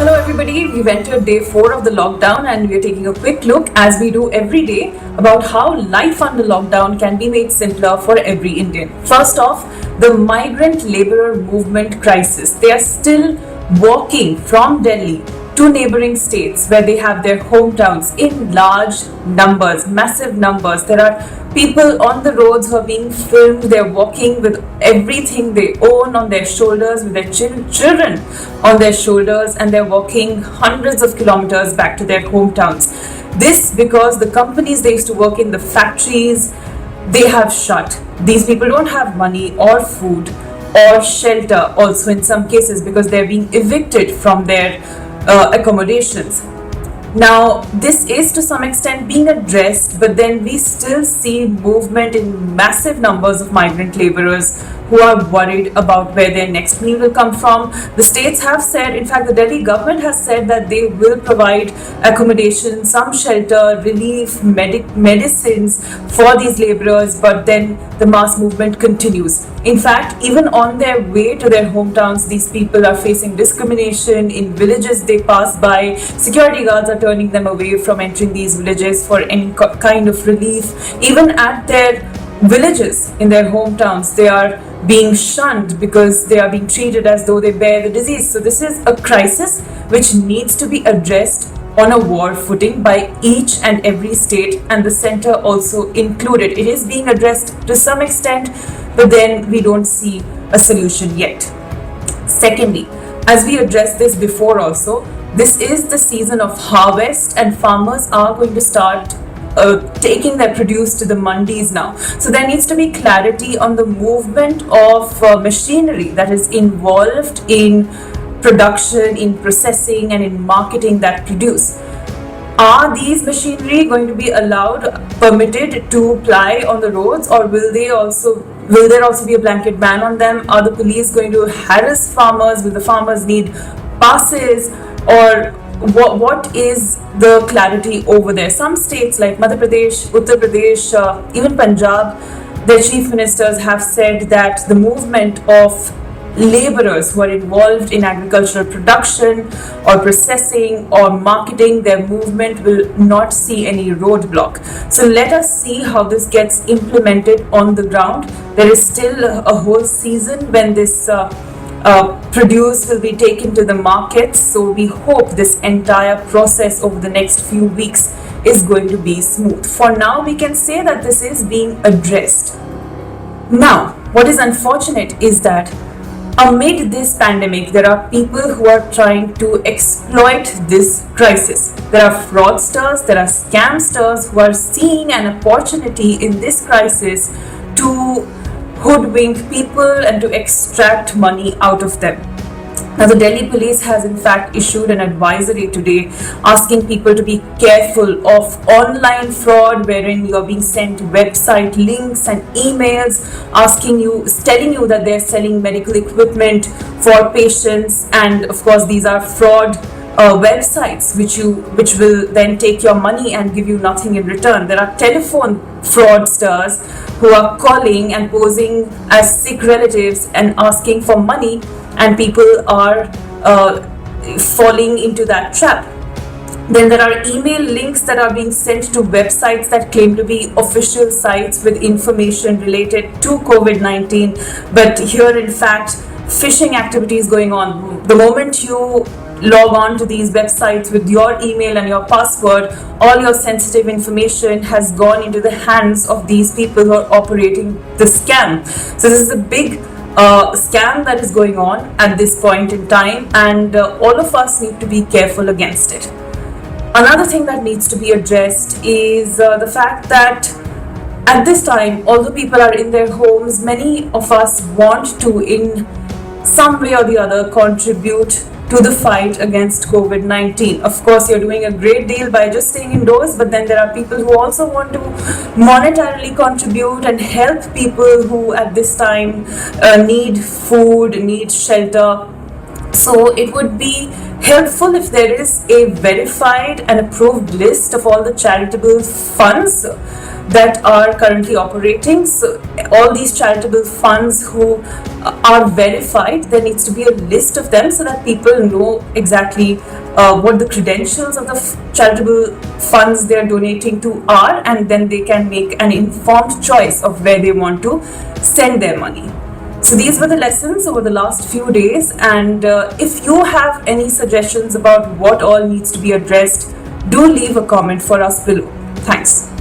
Hello everybody, we've entered day 4 of the lockdown and we're taking a quick look, as we do every day, about how life under lockdown can be made simpler for every Indian. First off, the migrant laborer movement crisis. They are still walking from Delhi to neighboring states where they have their hometowns in large numbers, massive numbers. There are people on the roads who are being filmed. They're walking with everything they own on their shoulders, with their children on their shoulders, and they're walking hundreds of kilometers back to their hometowns. This because the companies they used to work in, the factories, they have shut. These people don't have money or food or shelter also in some cases, because they're being evicted from their accommodations. Now, this is to some extent being addressed, but then we still see movement in massive numbers of migrant laborers who are worried about where their next meal will come from. The states have said, in fact, the Delhi government has said that they will provide accommodation, some shelter, relief, medicines for these laborers, but then the mass movement continues. In fact, even on their way to their hometowns, these people are facing discrimination. In villages they pass by, security guards are turning them away from entering these villages for any kind of relief. Even at their villages, in their hometowns, they are being shunned because they are being treated as though they bear the disease. So this is a crisis which needs to be addressed on a war footing by each and every state, and the center also included. It is being addressed to some extent, but then we don't see a solution yet. Secondly, as we addressed this before also, this is the season of harvest and farmers are going to start taking their produce to the mandis now. So there needs to be clarity on the movement of machinery that is involved in production, in processing, and in marketing that produce. Are these machinery going to be permitted to ply on the roads, or will there also be a blanket ban on them? Are the police going to harass farmers? Will the farmers need passes, or what is the clarity over there? Some states like Madhya Pradesh, Uttar Pradesh, even Punjab, their chief ministers have said that the movement of laborers who are involved in agricultural production or processing or marketing, their movement will not see any roadblock. So let us see how this gets implemented on the ground. There is still a whole season when this produce will be taken to the markets, so we hope this entire process over the next few weeks is going to be smooth. For now, we can say that this is being addressed. Now, what is unfortunate is that amid this pandemic, there are people who are trying to exploit this crisis. There are fraudsters, there are scamsters who are seeing an opportunity in this crisis to hoodwink people and to extract money out of them. Now, the Delhi police has in fact issued an advisory today asking people to be careful of online fraud, wherein you are being sent website links and emails telling you that they're selling medical equipment for patients, and of course these are fraud websites which will then take your money and give you nothing in return. There are telephone fraudsters who are calling and posing as sick relatives and asking for money, and people are falling into that trap. Then there are email links that are being sent to websites that claim to be official sites with information related to COVID-19, but here in fact phishing activities going on. The moment you log on to these websites with your email and your password, all your sensitive information has gone into the hands of these people who are operating the scam. So this is a big scam that is going on at this point in time, and all of us need to be careful against it. Another thing that needs to be addressed is the fact that at this time, although people are in their homes, many of us want to, in some way or the other, contribute to the fight against COVID-19. Of course, you're doing a great deal by just staying indoors, but then there are people who also want to monetarily contribute and help people who at this time need food, need shelter. So it would be helpful if there is a verified and approved list of all the charitable funds that are currently operating. So all these charitable funds who are verified, there needs to be a list of them so that people know exactly what the credentials of the charitable funds they are donating to are, and then they can make an informed choice of where they want to send their money. So these were the lessons over the last few days, and if you have any suggestions about what all needs to be addressed, do leave a comment for us below. Thanks.